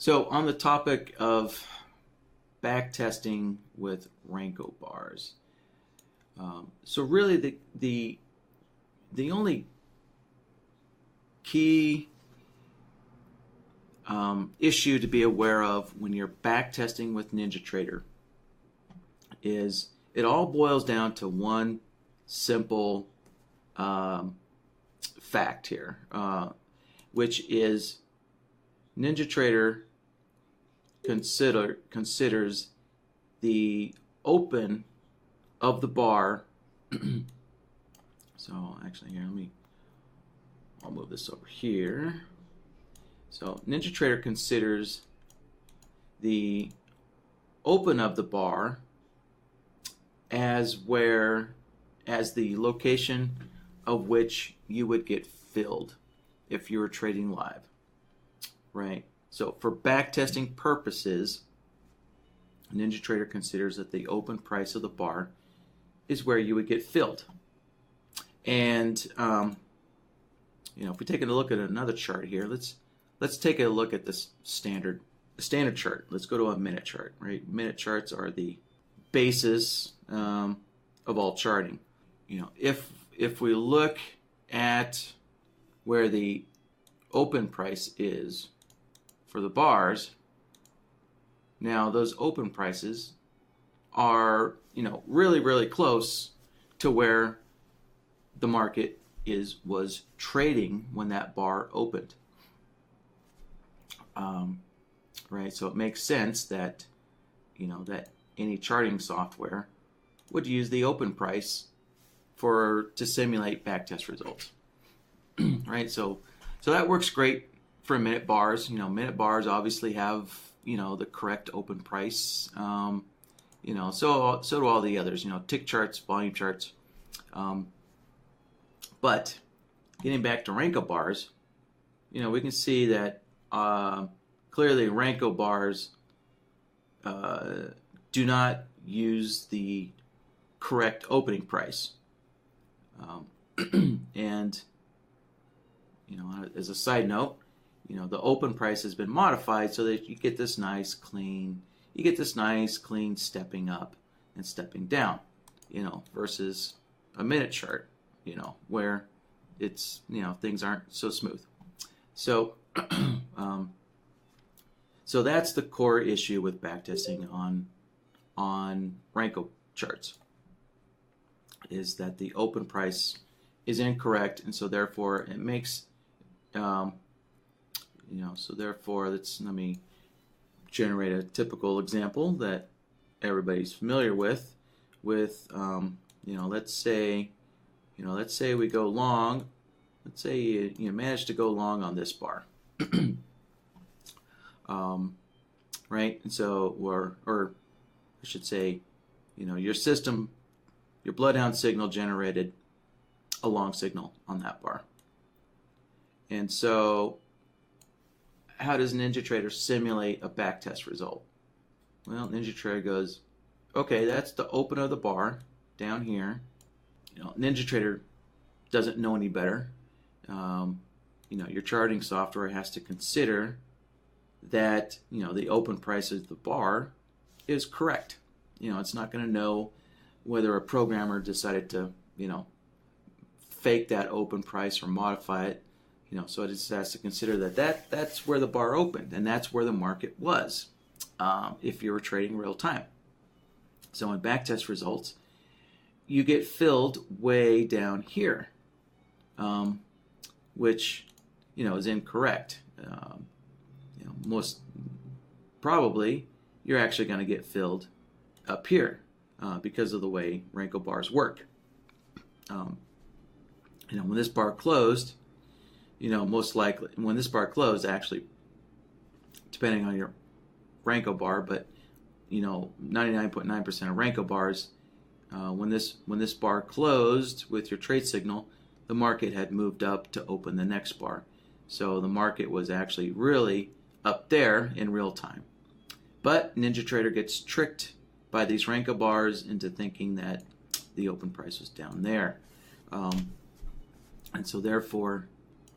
So on the topic of backtesting with Renko bars, so really the only key issue to be aware of when you're backtesting with NinjaTrader is it all boils down to one simple fact here, which is NinjaTrader considers the open of the bar. So actually here, I'll move this over here. So NinjaTrader considers the open of the bar as the location of which you would get filled if you were trading live, right? So for backtesting purposes, NinjaTrader considers that the open price of the bar is where you would get filled. And if we take a look at another chart here, let's take a look at this standard chart. Let's go to a minute chart, right? Minute charts are the basis of all charting. If we look at where the open price is for the bars, now those open prices are really close to where the market was trading when that bar opened. Right, so it makes sense that that any charting software would use the open price to simulate backtest results. Right, so that works great for minute bars. Minute bars obviously have the correct open price. So do all the others. Tick charts, volume charts. But getting back to Renko bars, we can see that clearly Renko bars do not use the correct opening price. And as a side note, the open price has been modified so that you get this nice clean stepping up and stepping down, versus a minute chart, where it's things aren't so smooth. So so that's the core issue with backtesting on Renko charts, is that the open price is incorrect, and so therefore it makes so therefore let me generate a typical example that everybody's familiar with let's say we go long. Let's say you manage to go long on this bar. Right, and so or I should say your system, your bloodhound signal generated a long signal on that bar. And so how does NinjaTrader simulate a backtest result? Well, NinjaTrader goes, okay, that's the open of the bar down here. NinjaTrader doesn't know any better. Your charting software has to consider that the open price of the bar is correct. It's not going to know whether a programmer decided to fake that open price or modify it. So it just has to consider that's where the bar opened and that's where the market was if you were trading real time. So in backtest results, you get filled way down here, which is incorrect. Most probably you're actually going to get filled up here because of the way Renko bars work. When this bar closed, most likely when this bar closed, actually, depending on your Renko bar, but 99.9% of Renko bars, when this bar closed with your trade signal, the market had moved up to open the next bar. So the market was actually really up there in real time. But NinjaTrader gets tricked by these Renko bars into thinking that the open price was down there. And so therefore,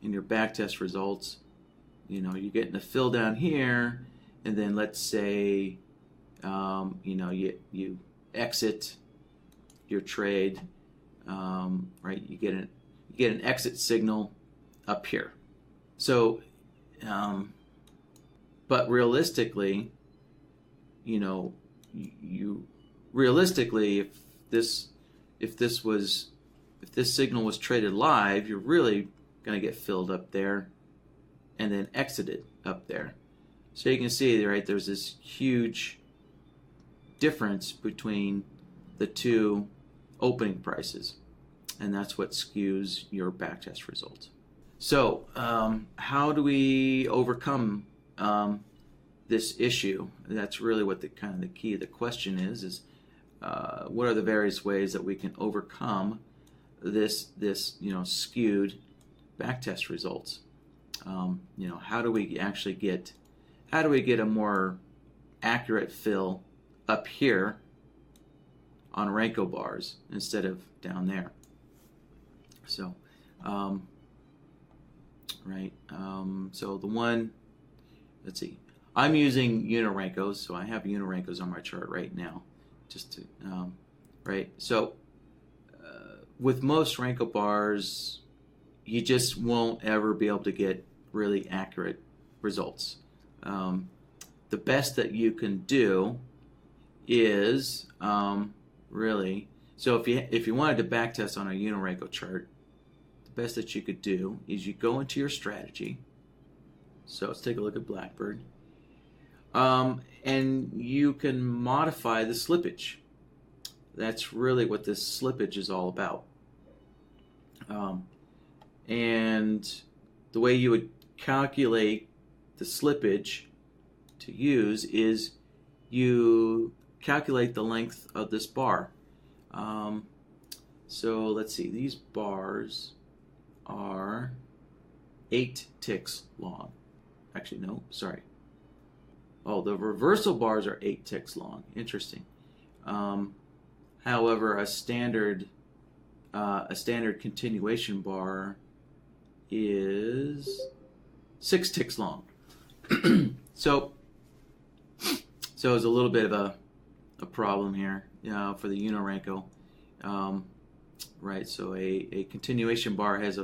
in your backtest results, you're getting a fill down here, and then let's say you exit your trade, right? You get an exit signal up here. So, but realistically, realistically, if this signal was traded live, you're really going to get filled up there and then exited up there. So you can see, right, there's this huge difference between the two opening prices, and that's what skews your backtest results. So how do we overcome this issue? That's really what the key of the question is what are the various ways that we can overcome this skewed backtest results? How do we actually get a more accurate fill up here on Renko bars instead of down there? So so the one, let's see, I'm using Unirenkos, so I have Unirenkos on my chart right now, just to So with most Renko bars, you just won't ever be able to get really accurate results. The best that you can do is really, so if you wanted to backtest on a Unirenko chart, the best that you could do is you go into your strategy. So let's take a look at BlackBird. And you can modify the slippage. That's really what this slippage is all about. And the way you would calculate the slippage to use is you calculate the length of this bar. So let's see, these bars are 8 ticks long. Actually, no, sorry. Oh, the reversal bars are 8 ticks long. Interesting. However, a standard continuation bar is 6 ticks long. So it's a little bit of a problem here for the Unirenko. Right. So a continuation bar has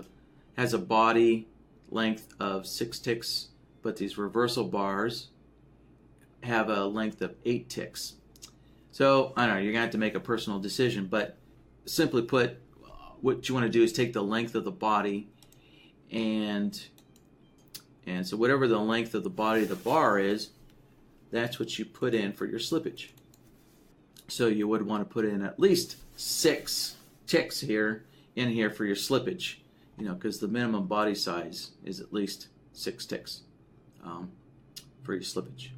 a body length of 6 ticks, but these reversal bars have a length of 8 ticks. So I don't know, you're gonna have to make a personal decision, but simply put, what you want to do is take the length of the body, and so whatever the length of the body of the bar is, that's what you put in for your slippage. So you would want to put in at least 6 ticks in here for your slippage, because the minimum body size is at least 6 ticks for your slippage.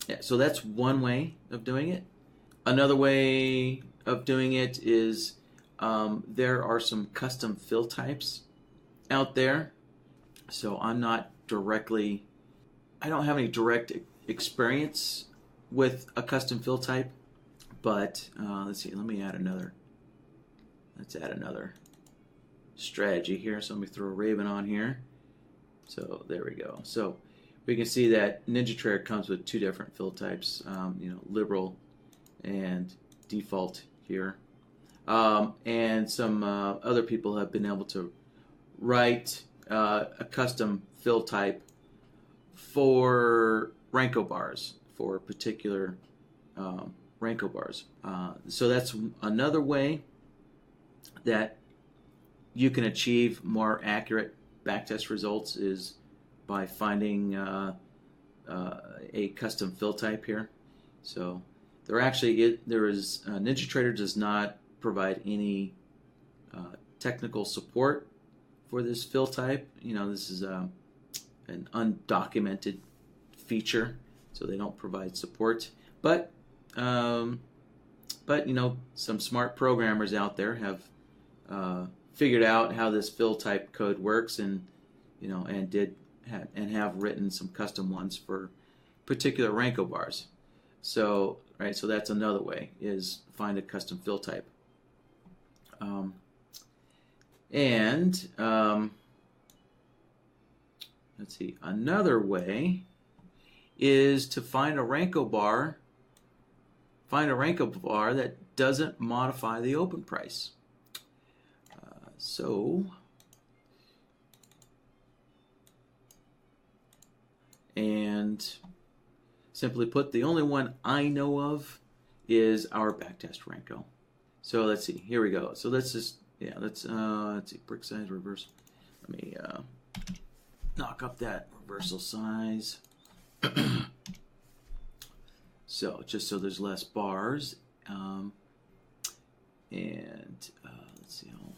Yeah, so that's one way of doing it. Another way of doing it is there are some custom fill types out there. So I don't have any direct experience with a custom fill type, but let's see, let's add another strategy here. So let me throw a Raven on here. So there we go. So we can see that NinjaTrader comes with 2 different fill types, liberal and default here. And some other people have been able to write a custom fill type for Renko bars, for particular Renko bars. So that's another way that you can achieve more accurate backtest results, is by finding a custom fill type here. So NinjaTrader does not provide any technical support for this fill type. This is an undocumented feature, so they don't provide support. But some smart programmers out there have figured out how this fill type code works, and have written some custom ones for particular Renko bars. So that's another way, is find a custom fill type. Let's see, another way is to find a Renko bar that doesn't modify the open price. And simply put, the only one I know of is our backtest Renko. So let's see, here we go. So let's just, let's see, brick size reverse. Let me knock up that reversal size. So just so there's less bars. Let's see, I'll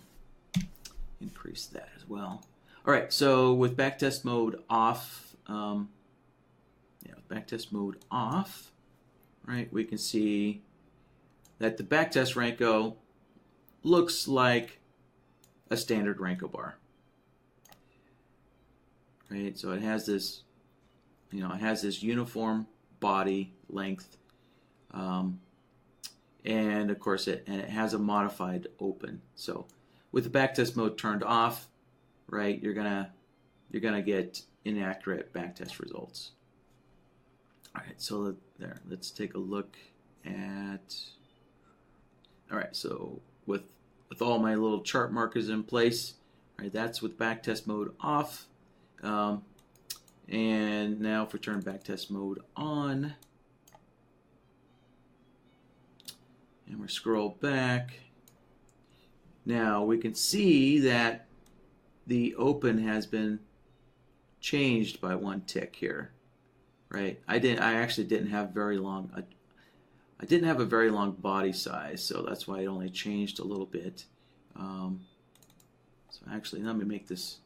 increase that as well. All right, so with backtest mode off, backtest mode off, right, we can see that the backtest Renko looks like a standard Renko bar. Right, so it has this, it has this uniform body length, and of course it has a modified open. So with the backtest mode turned off, right, you're gonna get inaccurate backtest results. All right, so there, let's take a look at. All right, so with all my little chart markers in place, right, that's with backtest mode off. And now if we turn backtest mode on, and we scroll back, now we can see that the open has been changed by 1 tick here, right? I actually didn't have very long. I didn't have a very long body size, so that's why it only changed a little bit. So actually, let me make this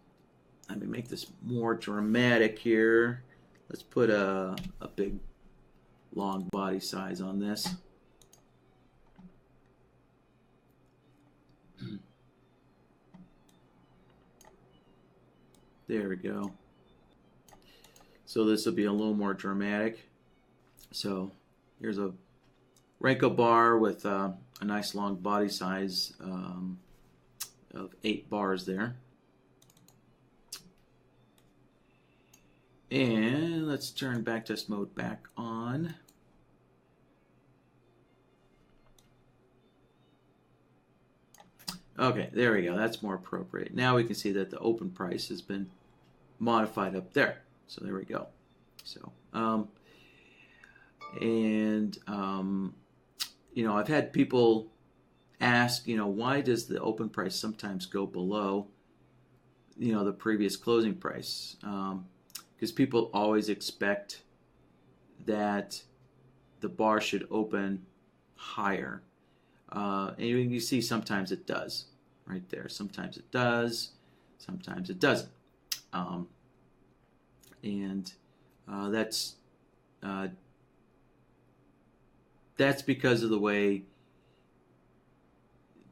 more dramatic here. Let's put a big long body size on this. There we go. So this will be a little more dramatic. So here's a Renko bar with a nice long body size of 8 bars there. And let's turn backtest mode back on. Okay, there we go. That's more appropriate. Now we can see that the open price has been modified up there. So there we go. So, I've had people ask, why does the open price sometimes go below, the previous closing price? Because people always expect that the bar should open higher. And you see sometimes it does, right there. Sometimes it does, sometimes it doesn't. That's because of the way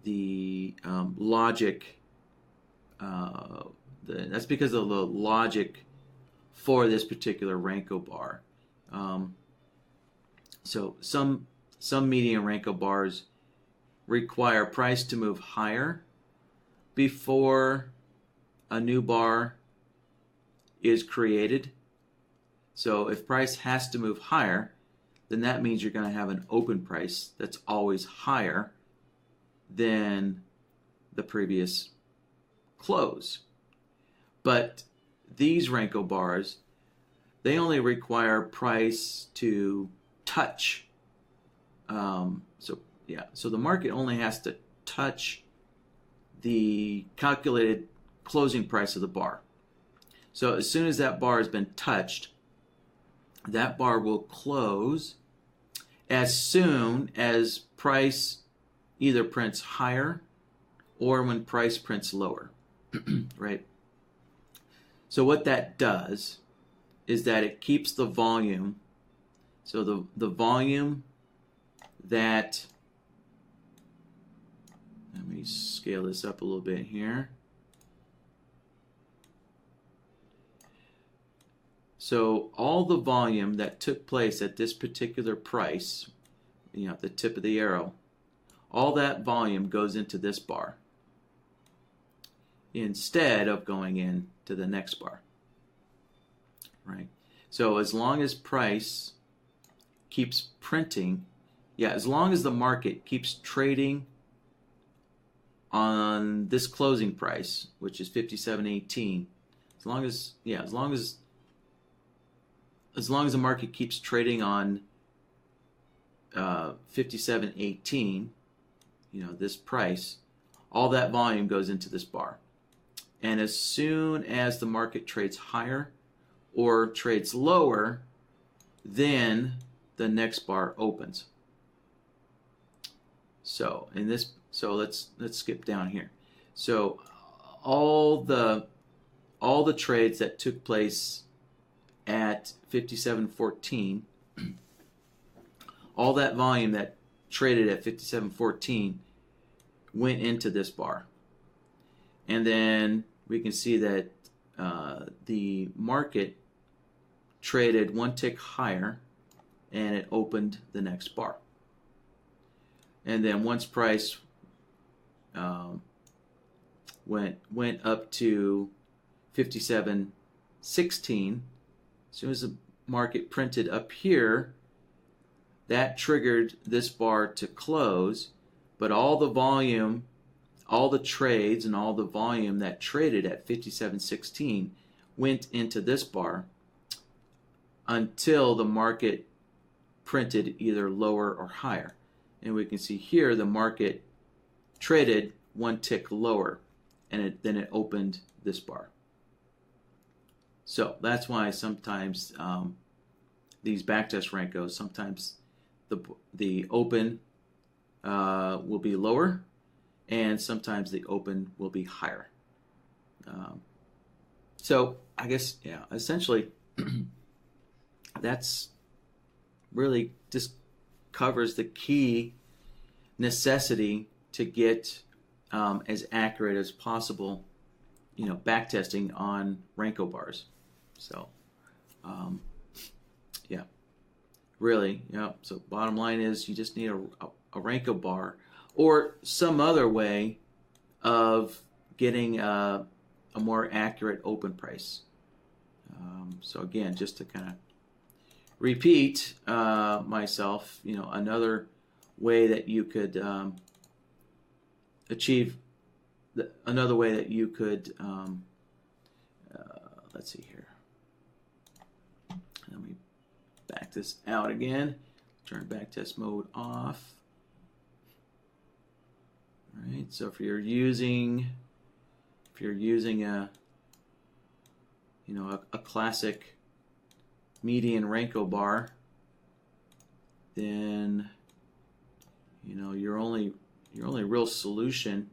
the logic, that's because of the logic for this particular Renko bar. So some median Renko bars require price to move higher before a new bar is created. So if price has to move higher, then that means you're going to have an open price that's always higher than the previous close. But these Renko bars, they only require price to touch. So the market only has to touch the calculated closing price of the bar. So as soon as that bar has been touched, that bar will close as soon as price either prints higher or when price prints lower, right? So what that does is that it keeps the volume. So the volume that, let me scale this up a little bit here. So all the volume that took place at this particular price, at the tip of the arrow, all that volume goes into this bar instead of going into the next bar, right? So as long as price keeps printing, as long as the market keeps trading on this closing price, which is 57.18, as long as the market keeps trading on 57.18, this price, all that volume goes into this bar. And as soon as the market trades higher or trades lower, then the next bar opens. So let's skip down here. So all the trades that took place at 57.14, all that volume that traded at 57.14 went into this bar. And then we can see that the market traded one tick higher and it opened the next bar. And then once price went up to 57.16, as soon as the market printed up here, that triggered this bar to close, but all the volume, all the trades and all the volume that traded at 57.16 went into this bar until the market printed either lower or higher. And we can see here the market traded one tick lower, and then it opened this bar. So that's why sometimes these backtest Renkos, sometimes the open will be lower, and sometimes the open will be higher. So I guess, essentially that's really just covers the key necessity to get as accurate as possible, backtesting on Renko bars. So, really, so bottom line is you just need a Renko bar or some other way of getting a more accurate open price. So again, just to kind of repeat myself, another way that you could achieve, another way that you could, let's see here. Let me back this out again. Turn backtest mode off. All right. So if you're using a classic median Renko bar, then your only real solution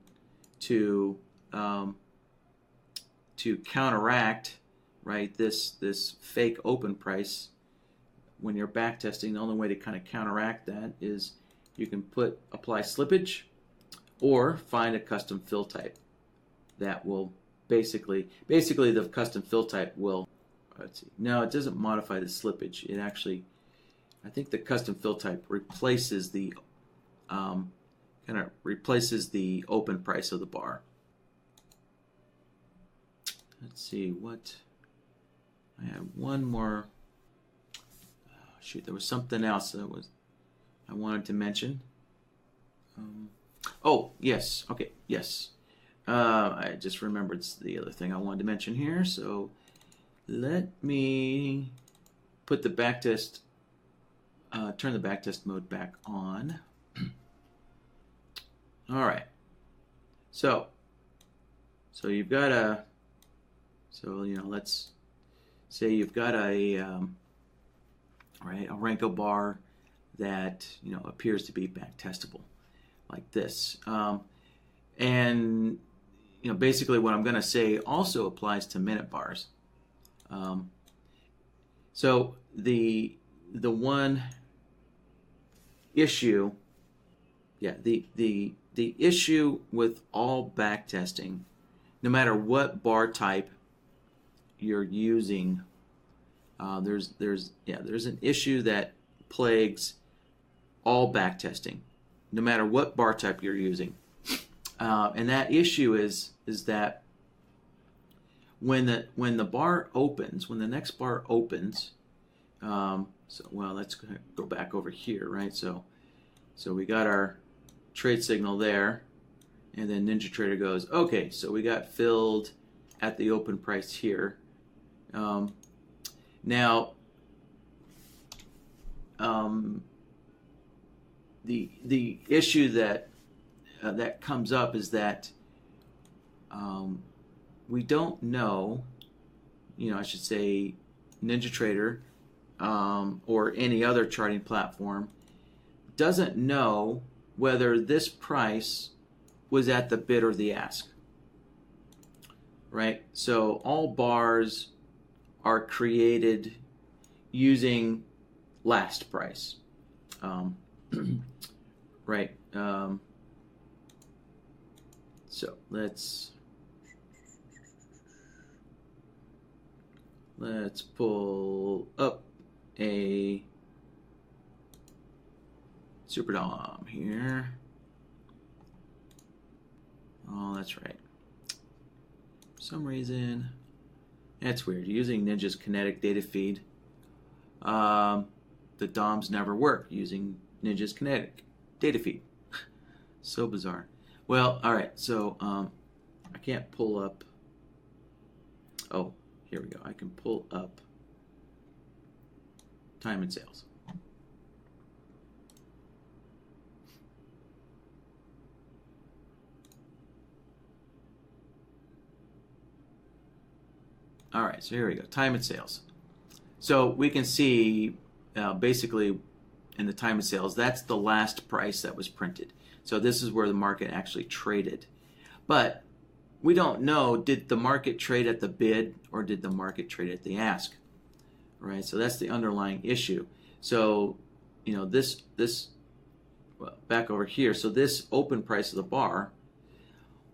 to counteract, right, this fake open price when you're backtesting. The only way to kind of counteract that is you can apply slippage or find a custom fill type that will basically the custom fill type will, let's see, no, it doesn't modify the slippage. It actually, I think the custom fill type replaces the replaces the open price of the bar. Let's see what I had one more. Shoot, there was something else that I wanted to mention. Oh yes, okay, yes. I just remembered the other thing I wanted to mention here. So let me put the backtest, turn the backtest mode back on. All right. So you've got let's say you've got a Renko bar that appears to be backtestable, like this. And basically what I'm going to say also applies to minute bars. So the one issue, the issue with all backtesting, no matter what bar type you're using, there's an issue that plagues all backtesting, no matter what bar type you're using. And that issue is that when the bar opens, when the next bar opens, So well, let's go back over here, right? So we got our trade signal there, and then NinjaTrader goes, okay, so we got filled at the open price here. Now, the issue that that comes up is that we don't know, I should say NinjaTrader or any other charting platform doesn't know whether this price was at the bid or the ask, right? So all bars are created using last price, right? So let's pull up a Super Dom here. Oh, that's right. For some reason, that's weird. Using Ninja's kinetic data feed, the DOMs never work using Ninja's kinetic data feed. So bizarre. Well, all right. So I can't pull up. Oh, here we go. I can pull up time and sales. All right, so here we go, time and sales. So we can see basically in the time and sales, that's the last price that was printed. So this is where the market actually traded. But we don't know, did the market trade at the bid or did the market trade at the ask? Right, so that's the underlying issue. So, this well, back over here, so this open price of the bar,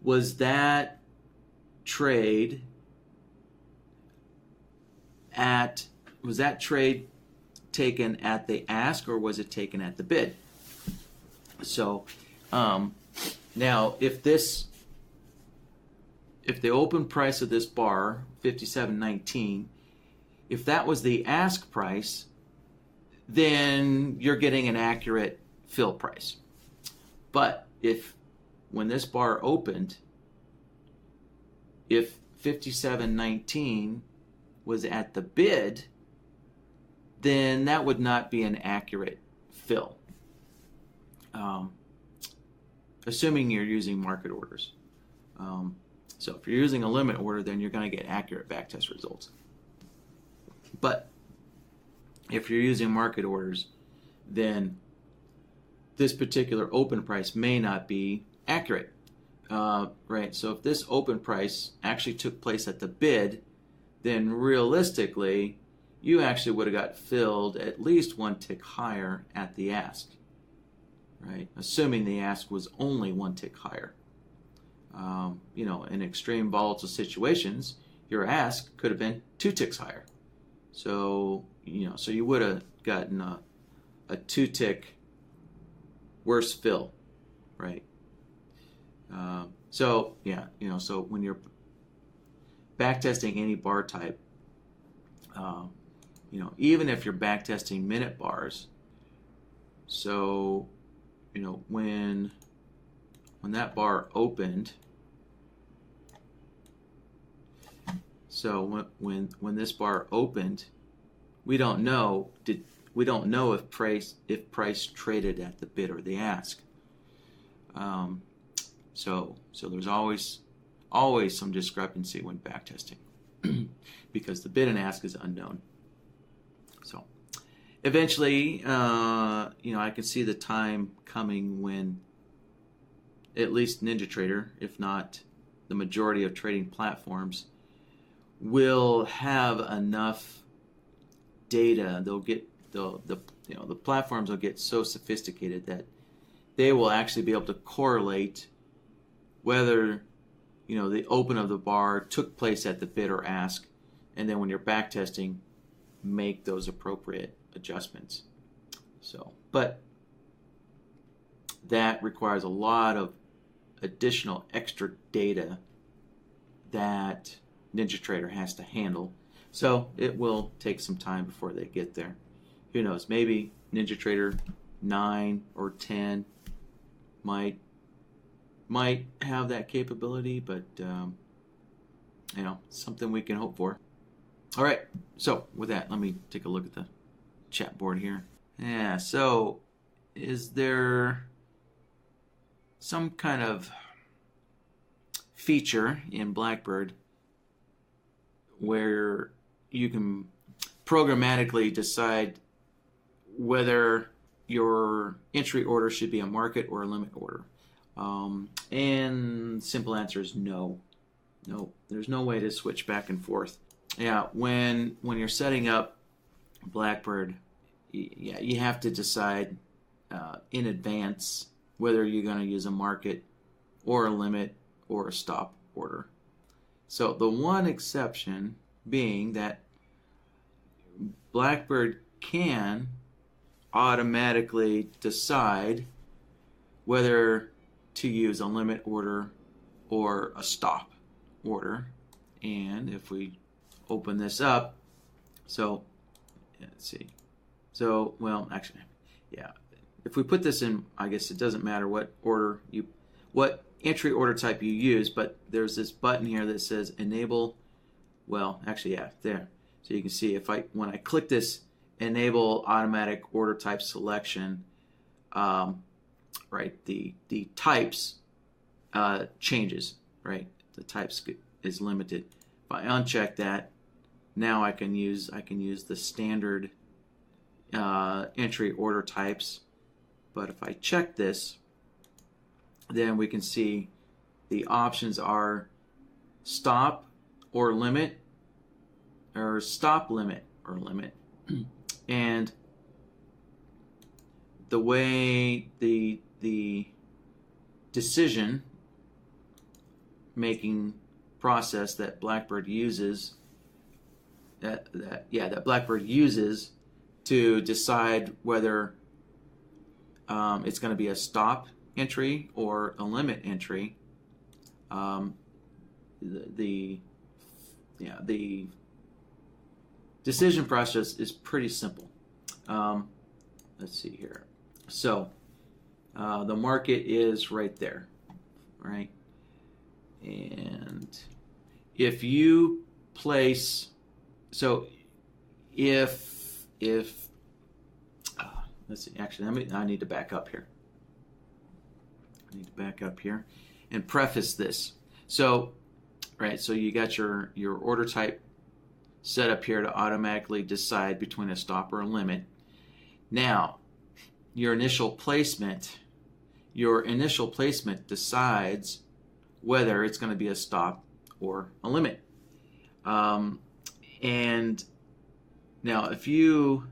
was that trade taken at the ask or was it taken at the bid? So now if the open price of this bar, 57.19, if that was the ask price, then you're getting an accurate fill price. But when this bar opened, if 57.19 was at the bid, then that would not be an accurate fill. Assuming you're using market orders. So if you're using a limit order, then you're going to get accurate backtest results. But if you're using market orders, then this particular open price may not be accurate. Right? So if this open price actually took place at the bid, then realistically, you actually would have got filled at least one tick higher at the ask, right? Assuming the ask was only one tick higher. In extreme volatile situations, your ask could have been 2 ticks higher. So, so you would have gotten a 2-tick worse fill, right? So when you're backtesting any bar type, even if you're backtesting minute bars, so when that bar opened, so when this bar opened, we don't know if price traded at the bid or the ask. So there's always some discrepancy when backtesting because the bid and ask is unknown. So eventually, I can see the time coming when at least NinjaTrader, if not the majority of trading platforms, will have enough data. The platforms will get so sophisticated that they will actually be able to correlate whether the open of the bar took place at the bid or ask, and then when you're backtesting, make those appropriate adjustments. So, but that requires a lot of additional extra data that NinjaTrader has to handle. So it will take some time before they get there. Who knows? Maybe NinjaTrader 9 or 10 might have that capability, but you know, something we can hope for. All right. So with that, let me take a look at the chat board here. Yeah. So is there some kind of feature in BlackBird where you can programmatically decide whether your entry order should be a market or a limit order? And simple answer is no. No, there's no way to switch back and forth. Yeah, when you're setting up BlackBird, yeah, you have to decide in advance whether you're going to use a market or a limit or a stop order. So the one exception being that BlackBird can automatically decide whether to use a limit order or a stop order. And if we open this up, so let's see. So, well, actually, yeah. If we put this in, I guess it doesn't matter what entry order type you use, but there's this button here that says enable. Well, actually, yeah, there. So you can see when I click this enable automatic order type selection, right, the types changes, right? The types is limited. If I uncheck that, now I can use the standard entry order types. But if I check this, then we can see the options are stop or limit, or stop limit or limit. And the way the decision making process that BlackBird uses that BlackBird uses to decide whether it's going to be a stop entry or a limit entry, the decision process is pretty simple. Let's see here. So the market is right there, right? And if you place, so if let's see, actually, I need to back up here. I need to back up here and preface this. So, right, so you got your order type set up here to automatically decide between a stop or a limit. Now, your initial placement decides whether it's going to be a stop or a limit. And now, if you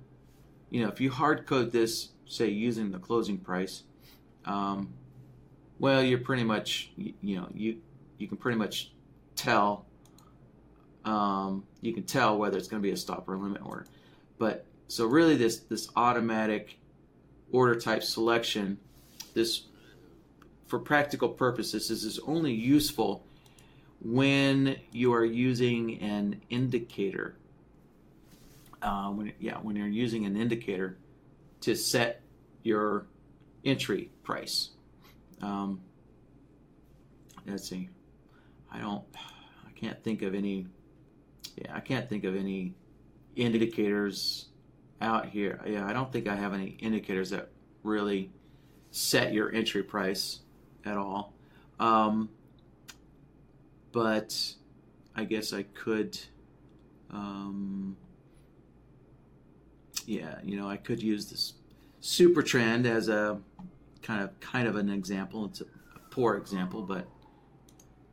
hard code this, say using the closing price, well, you're pretty much, you can pretty much tell. You can tell whether it's going to be a stop or a limit order. But so really, this automatic order type selection, this, for practical purposes, this is only useful when you are using an indicator. When you're using an indicator to set your entry price. Let's see. I can't think of any indicators out here. Yeah, I don't think I have any indicators that really set your entry price at all. But I guess I could, I could use this super trend as a kind of an example. It's a poor example, but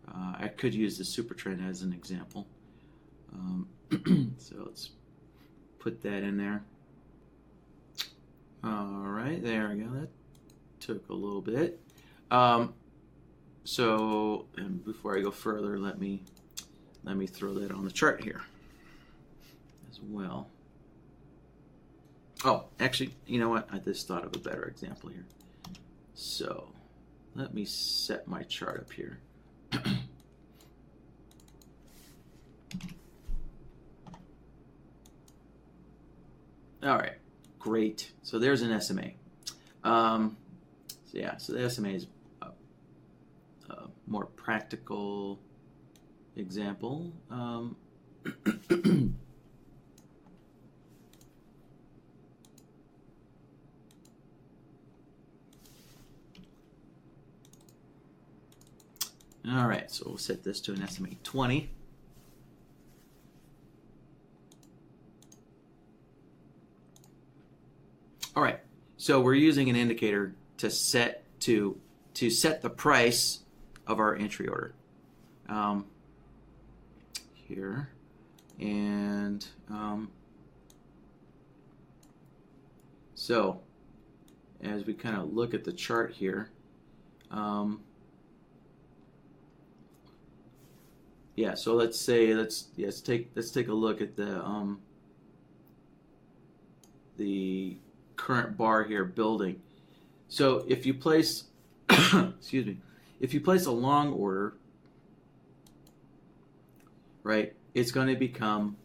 I could use the super trend as an example. So let's put that in there. All right, there we go. That took a little bit. So, and before I go further, let me throw that on the chart here as well. Oh, actually, you know what? I just thought of a better example here. So, let me set my chart up here. Great. So there's an SMA. So yeah, so the SMA is a more practical example. All right, so we'll set this to an SMA 20. All right, so we're using an indicator to set the price of our entry order here, and so as we kind of look at the chart here, yeah. So let's say let's take a look at the current bar here building. So if you place excuse me, if you place a long order, right, it's going to become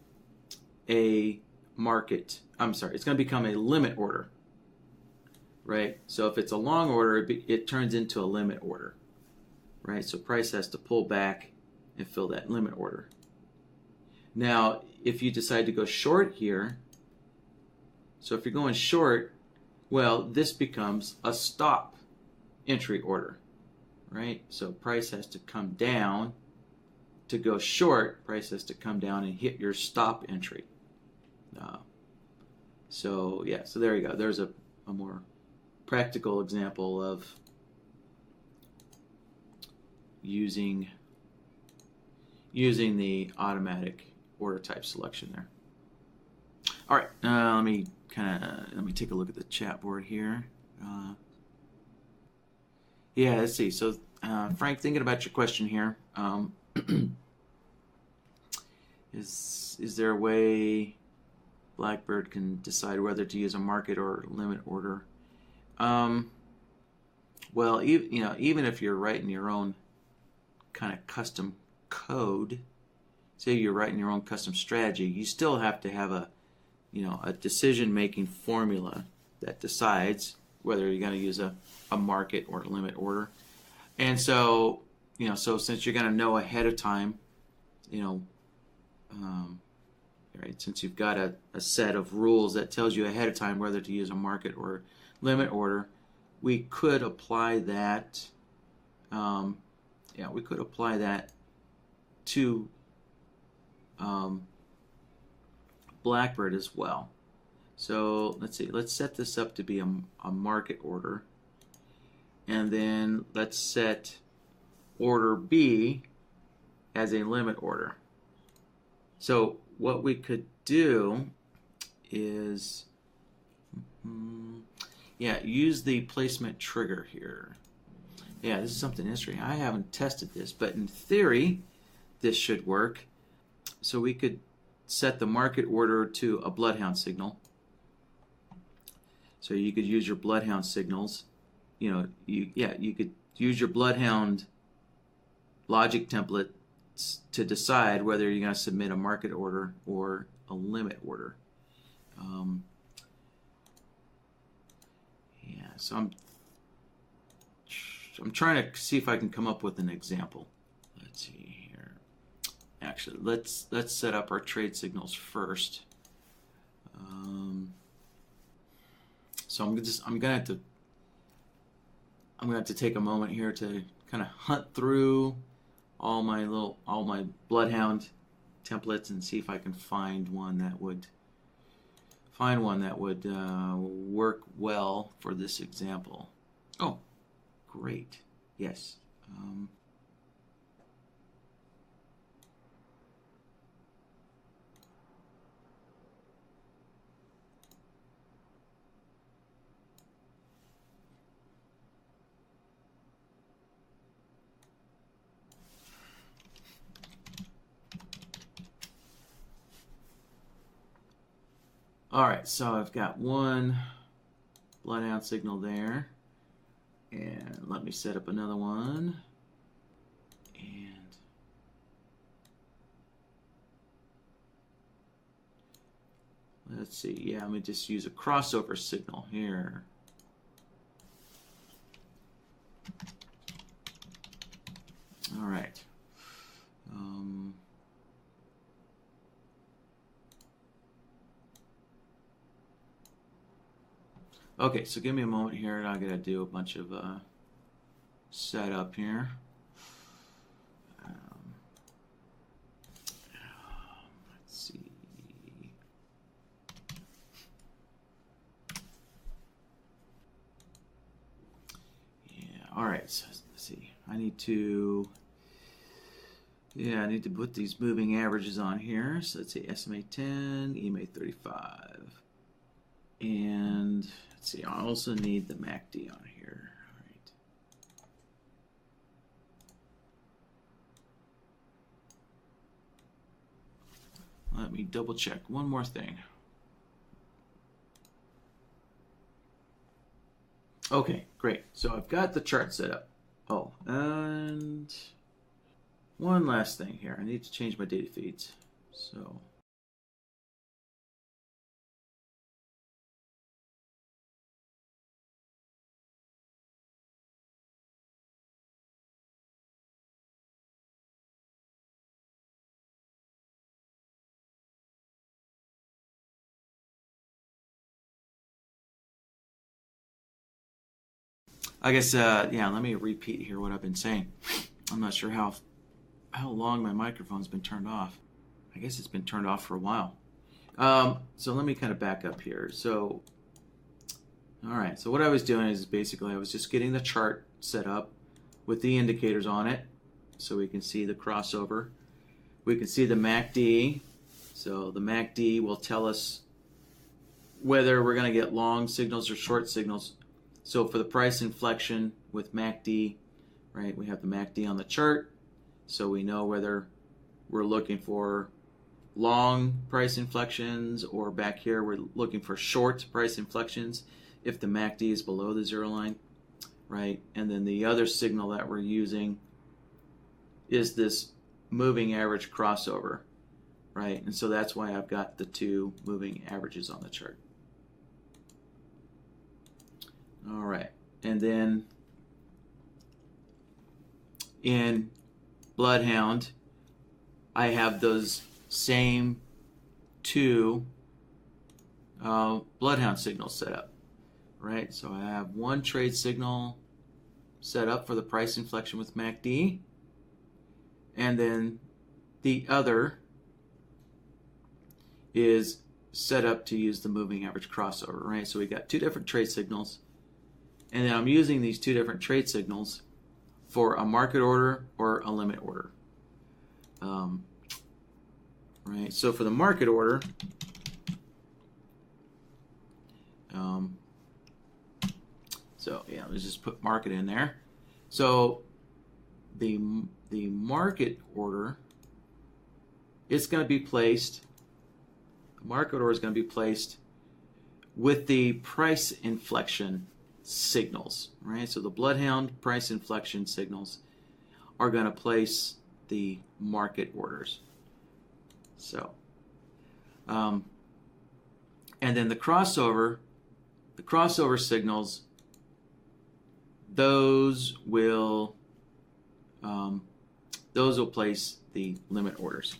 a market. I'm sorry, it's going to become a limit order, right? So if it's a long order, it turns into a limit order, right? So price has to pull back and fill that limit order. Now, if you decide to go short here, so if you're going short, well, this becomes a stop entry order, right? So price has to come down. To go short, price has to come down and hit your stop entry. So yeah, so there you go. There's a more practical example of using the automatic order type selection there. All right, let me take a look at the chat board here. Yeah, let's see. So Frank, thinking about your question here, is there a way BlackBird can decide whether to use a market or limit order? Well, even if you're writing your own kind of custom code, say you're writing your own custom strategy, you still have to have a decision-making formula that decides whether you're going to use a market or a limit order. And so, so since you're going to know ahead of time, right, since you've got a set of rules that tells you ahead of time whether to use a market or limit order, we could apply that. We could apply that to BlackBird as well. So let's see. Let's set this up to be a market order, and then let's set order B as a limit order. So what we could do is, use the placement trigger here. Yeah, this is something interesting. I haven't tested this, but in theory, this should work. So we could set the market order to a bloodhound signal. So you could use your bloodhound signals. You could use your bloodhound logic template to decide whether you're going to submit a market order or a limit order. So I'm trying to see if I can come up with an example. Let's see here. Actually, let's set up our trade signals first. So I'm gonna have to take a moment here to kind of hunt through all my bloodhound templates and see if I can find one that would work well for this example. Oh, great. Yes. All right, so I've got one bloodhound signal there, and let me set up another one, and let's see, yeah, let me just use a crossover signal here. All right. Okay, so give me a moment here, and I'm going to do a bunch of setup here. Let's see. Yeah, all right, so let's see. I need to put these moving averages on here. So let's see, SMA 10, EMA 35. And let's see, I also need the MACD on here. All right. Let me double check one more thing. Okay, great. So I've got the chart set up. Oh, and one last thing here. I need to change my data feeds. So I guess, yeah, let me repeat here what I've been saying. I'm not sure how long my microphone's been turned off. I guess it's been turned off for a while. So let me kind of back up here. So, all right, so what I was doing is basically I was just getting the chart set up with the indicators on it so we can see the crossover. We can see the MACD. So the MACD will tell us whether we're going to get long signals or short signals. So for the price inflection with MACD, right, we have the MACD on the chart, so we know whether we're looking for long price inflections or back here we're looking for short price inflections if the MACD is below the zero line, right? And then the other signal that we're using is this moving average crossover, right? And so that's why I've got the two moving averages on the chart. All right, and then in Bloodhound, I have those same two Bloodhound signals set up, right? So I have one trade signal set up for the price inflection with MACD, and then the other is set up to use the moving average crossover, right? So we got two different trade signals. And then I'm using these two different trade signals for a market order or a limit order. Right, so for the market order, so yeah, let's just put market in there. So the market order is going to be placed, the market order is going to be placed with the price inflection signals, right? So the Bloodhound price inflection signals are going to place the market orders. So, and then the crossover signals, those will place the limit orders.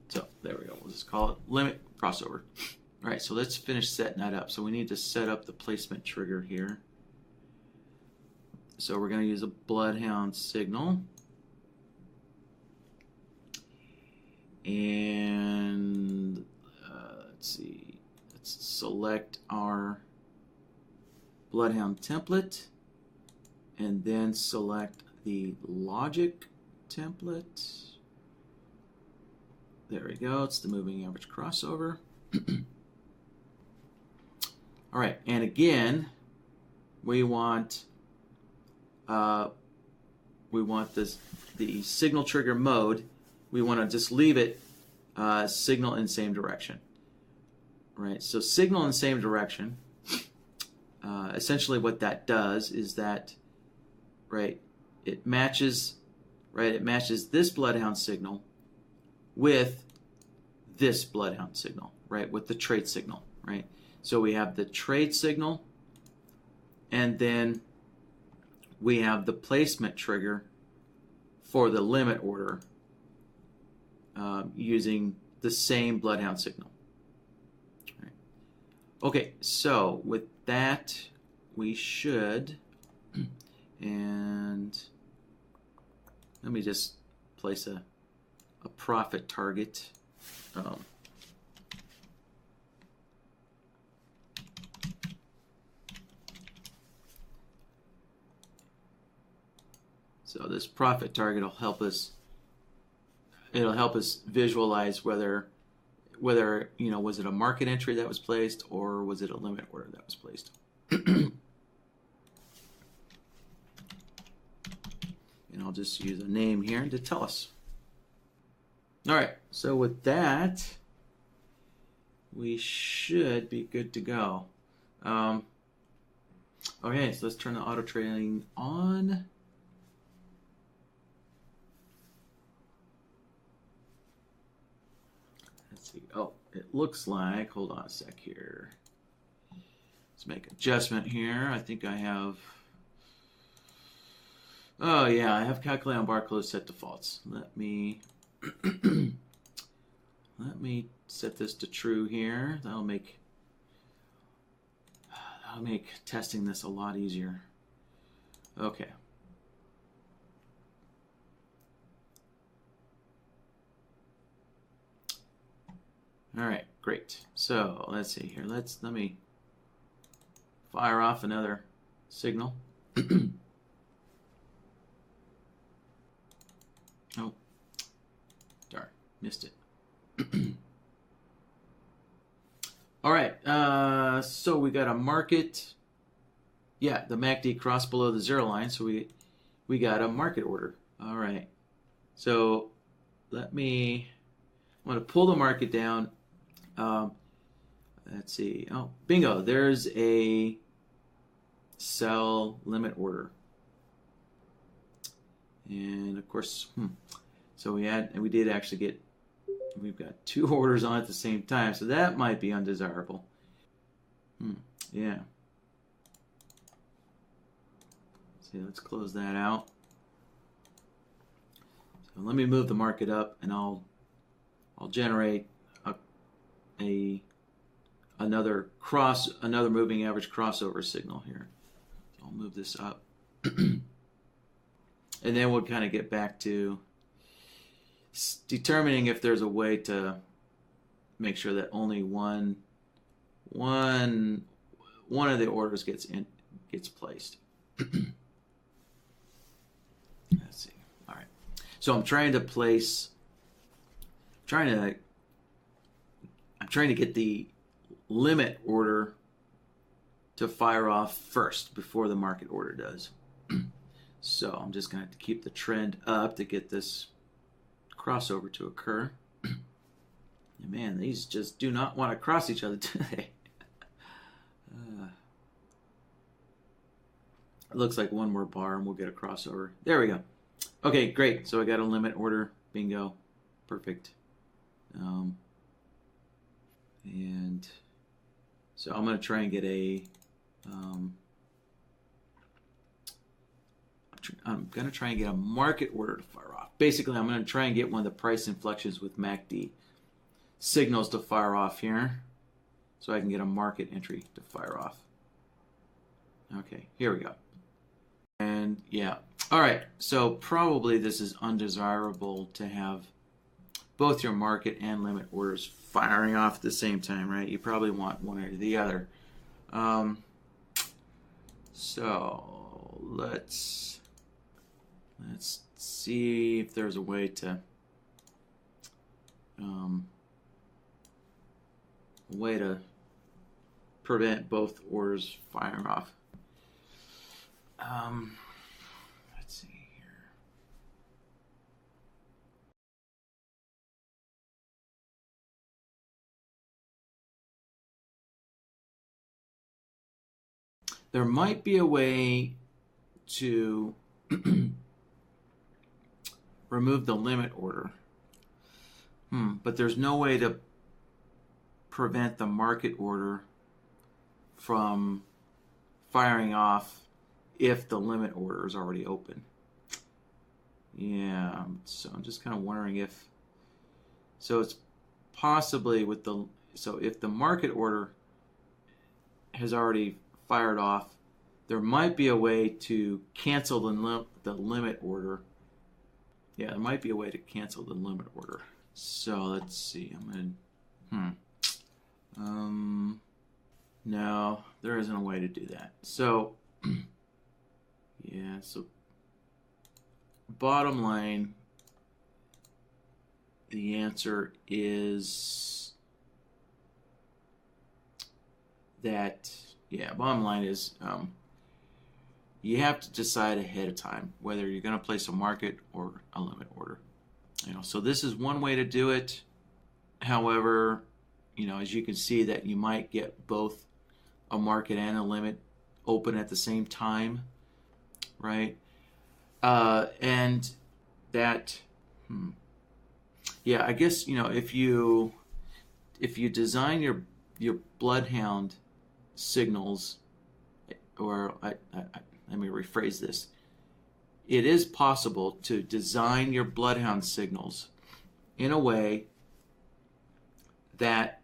So there we go. We'll just call it limit crossover. All right, so let's finish setting that up. So we need to set up the placement trigger here. So we're going to use a Bloodhound signal. And let's see, let's select our Bloodhound template and then select the logic template. There we go, it's the moving average crossover. All right, and again, we want this, the signal trigger mode. We want to just leave it signal in same direction. Right, so signal in same direction. Essentially, what that does is that, right, it matches this Bloodhound signal with this bloodhound signal, right? With the trade signal, right? So we have the trade signal, and then we have the placement trigger for the limit order using the same bloodhound signal. Right. Okay, so with that, we should, and let me just place a profit target. So this profit target will help us. It'll help us visualize whether was it a market entry that was placed or was it a limit order that was placed. And I'll just use a name here to tell us. All right, so with that, we should be good to go. Okay, so let's turn the auto trading on. Let's see. Oh, it looks like, hold on a sec here. Let's make an adjustment here. I think I have, oh yeah, I have calculate on bar close set defaults. Let me set this to true here. That'll make testing this a lot easier. Okay. All right, great. So let's see here. Let me fire off another signal. Oh, darn, missed it. All right, so we got a market. Yeah, the MACD crossed below the zero line, so we got a market order. All right, so I'm going to pull the market down. Let's see. Oh, bingo! There's a sell limit order, and of course, so we did actually get. We've got two orders on at the same time, so that might be undesirable. Yeah. See, let's close that out. So let me move the market up, and I'll generate another moving average crossover signal here. So I'll move this up, and then we'll kind of get back to determining if there's a way to make sure that only one of the orders gets placed. Let's see. All right. So I'm trying to get the limit order to fire off first before the market order does. So I'm just going to have to keep the trend up to get this crossover to occur. And man, these just do not want to cross each other, do they? It looks like one more bar and we'll get a crossover. There we go. Okay, great. So I got a limit order. Bingo. Perfect. And so I'm going to try and get I'm going to try and get a market order to fire off. Basically, I'm going to try and get one of the price inflections with MACD signals to fire off here, so I can get a market entry to fire off. Okay, here we go. And yeah, all right, so probably this is undesirable to have both your market and limit orders firing off at the same time, right? You probably want one or the other. So let's see if there's a way to prevent both orders firing off. Let's see here. There might be a way to remove the limit order. But there's no way to prevent the market order from firing off if the limit order is already open. Yeah, so I'm just kind of wondering if, so it's possibly with the, so if the market order has already fired off, there might be a way to cancel the limit order. Yeah, there might be a way to cancel the limit order. So let's see, no, there isn't a way to do that. So, yeah, so bottom line, the answer is that, yeah, bottom line is you have to decide ahead of time whether you're going to place a market or a limit order. So this is one way to do it. However, as you can see that you might get both a market and a limit open at the same time, right? And that, yeah, I guess, if you design your bloodhound signals, or let me rephrase this. It is possible to design your bloodhound signals in a way that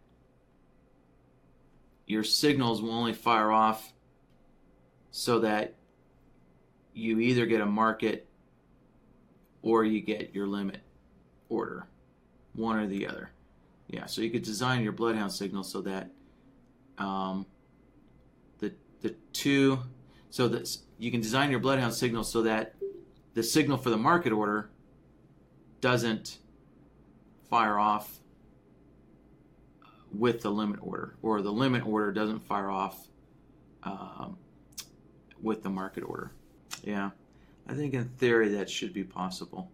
your signals will only fire off so that you either get a market or you get your limit order, one or the other. Yeah, so you could design your bloodhound signal so that the two, so that you can design your bloodhound signal so that the signal for the market order doesn't fire off with the limit order, or the limit order doesn't fire off with the market order. Yeah, I think in theory that should be possible.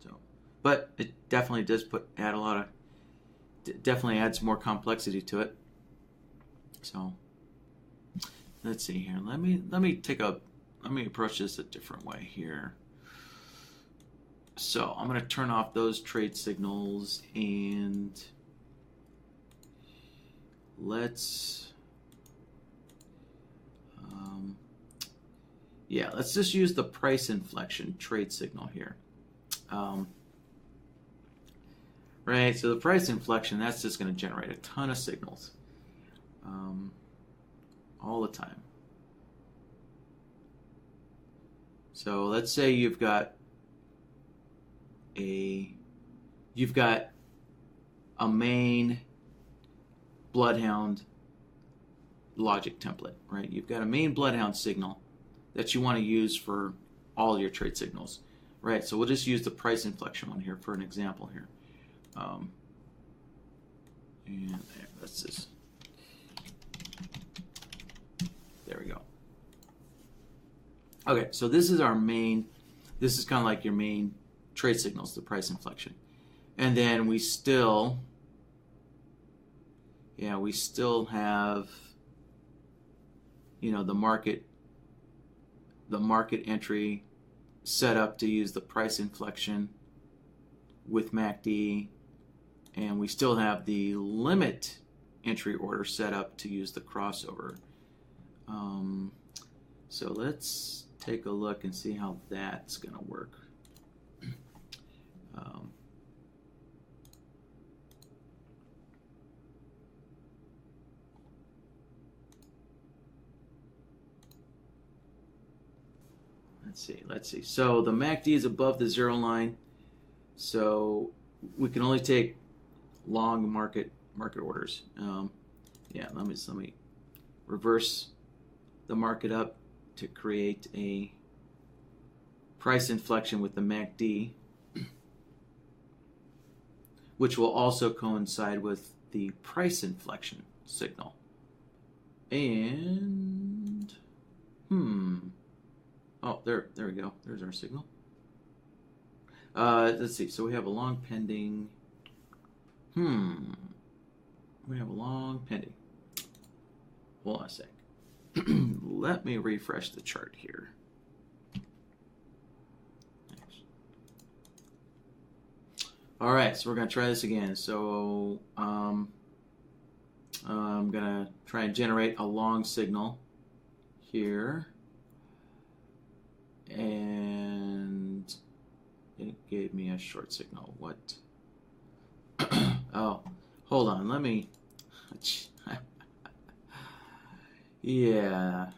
So, but it definitely does definitely adds more complexity to it. So let's see here. Let me approach this a different way here. So I'm going to turn off those trade signals, and let's let's just use the price inflection trade signal here. Right, so the price inflection, that's just going to generate a ton of signals all the time. So let's say you've got a main bloodhound logic template, right? You've got a main bloodhound signal that you want to use for all your trade signals, right? So we'll just use the price inflection one here for an example here. And there, that's this. There we go. Okay, so this is our main, this is kind of like your main trade signals, the price inflection. And then we still have, the market entry set up to use the price inflection with MACD, and we still have the limit entry order set up to use the crossover. So let's take a look and see how that's going to work. Let's see. So the MACD is above the 0 line, so we can only take long market orders. Yeah, let me reverse the market up to create a price inflection with the MACD, which will also coincide with the price inflection signal. And oh, there we go. There's our signal. Let's see. So we have a long pending. We have a long pending. Hold on a sec. Let me refresh the chart here. All right, so we're gonna try this again. So I'm gonna try and generate a long signal here, and it gave me a short signal. What? Oh, hold on. Let me. Yeah,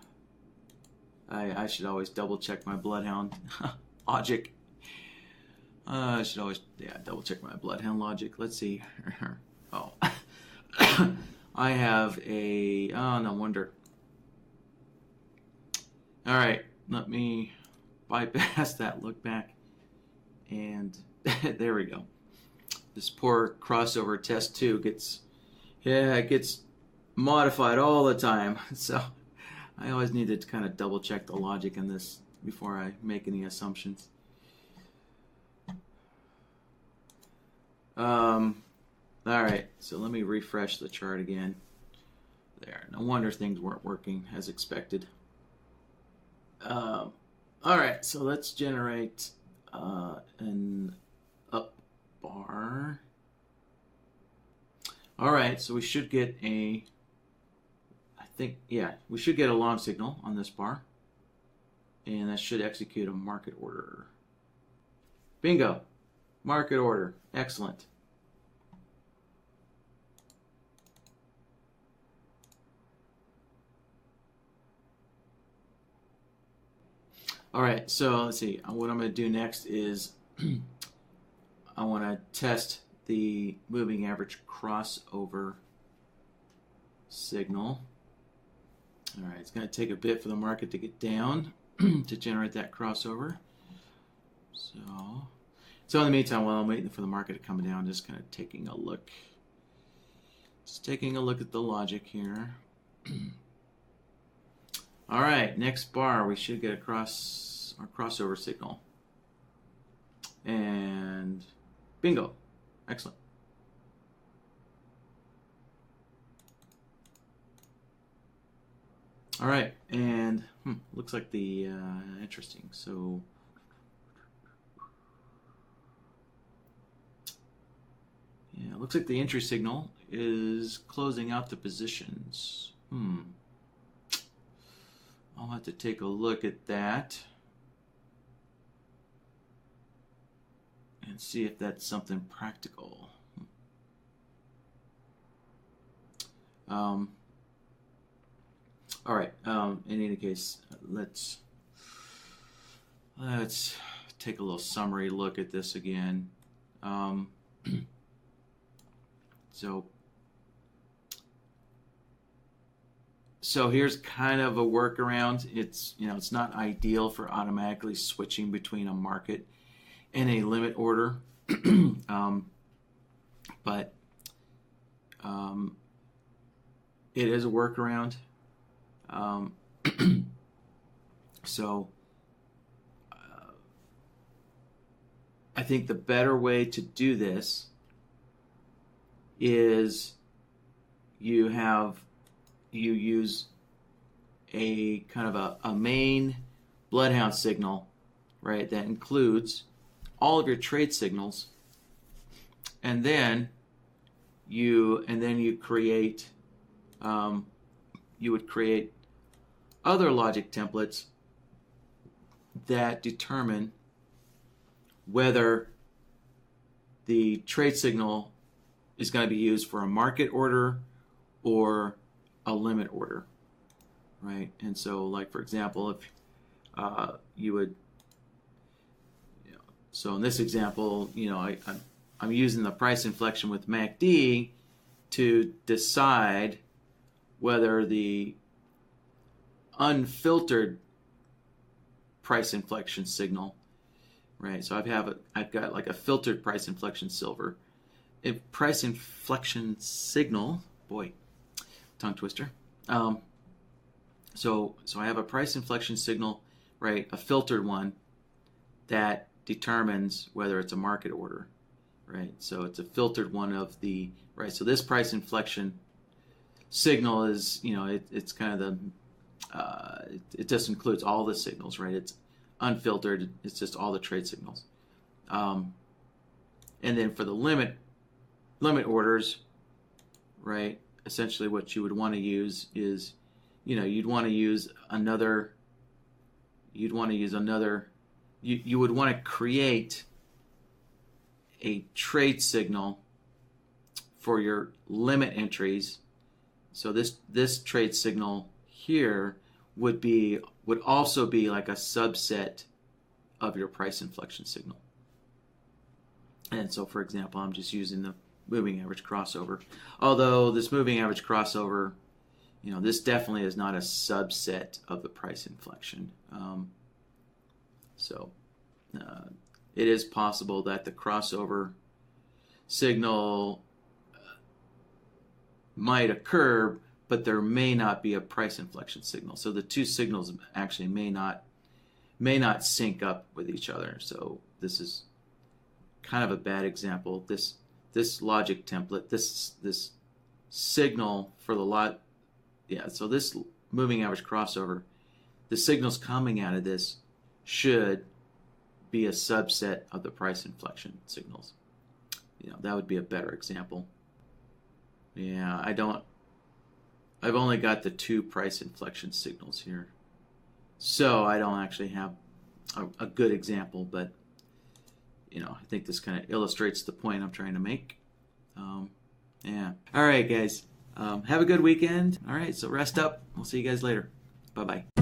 I should always double check my bloodhound logic. I should always, yeah, double check my bloodhound logic. Let's see. Oh, I have a, oh, no wonder. All right, let me bypass that look back. And there we go. This poor crossover test 2 gets, yeah, it gets modified all the time. So I always need to kind of double check the logic in this before I make any assumptions. All right, so let me refresh the chart again. There, no wonder things weren't working as expected. All right, so let's generate an up bar. All right, so we should get a, I think, yeah, we should get a long signal on this bar, and that should execute a market order. Bingo, market order, excellent. All right, so let's see. What I'm going to do next is I want to test the moving average crossover signal. All right, it's going to take a bit for the market to get down to generate that crossover. So in the meantime, while I'm waiting for the market to come down, just kind of taking a look. Just taking a look at the logic here. All right, next bar, we should get our crossover signal. And bingo, excellent. All right, and looks like the, interesting, so. Yeah, looks like the entry signal is closing out the positions. I'll have to take a look at that and see if that's something practical. All right. In any case, let's take a little summary look at this again. So here's kind of a workaround. It's, you know, it's not ideal for automatically switching between a market and a limit order, but it is a workaround. So I think the better way to do this is you use a kind of a main bloodhound signal, right, that includes all of your trade signals, and then you create you would create other logic templates that determine whether the trade signal is going to be used for a market order or a limit order, right? And so, like, for example, if you would, so in this example, I'm using the price inflection with MACD to decide whether the unfiltered price inflection signal, right? So I've got like a filtered price inflection silver. If price inflection signal, boy, tongue twister. So I have a price inflection signal, right? A filtered one that determines whether it's a market order, right? So it's a filtered one of the, right? So this price inflection signal is, it's kind of the, it just includes all the signals, right? It's unfiltered. It's just all the trade signals. And then for the limit orders, right? Essentially, what you would want to use is, you'd want to use another. You would want to create a trade signal for your limit entries. So this trade signal here would also be like a subset of your price inflection signal. And so, for example, I'm just using the moving average crossover. Although this moving average crossover, this definitely is not a subset of the price inflection. It is possible that the crossover signal might occur, but there may not be a price inflection signal. So the two signals actually may not sync up with each other. So this is kind of a bad example. This logic template, this signal for the lot, so this moving average crossover, the signals coming out of this should be a subset of the price inflection signals. That would be a better example. Yeah, I've only got the two price inflection signals here, so I don't actually have a good example, but I think this kind of illustrates the point I'm trying to make. Yeah. All right, guys. Have a good weekend. All right, so rest up. We'll see you guys later. Bye-bye.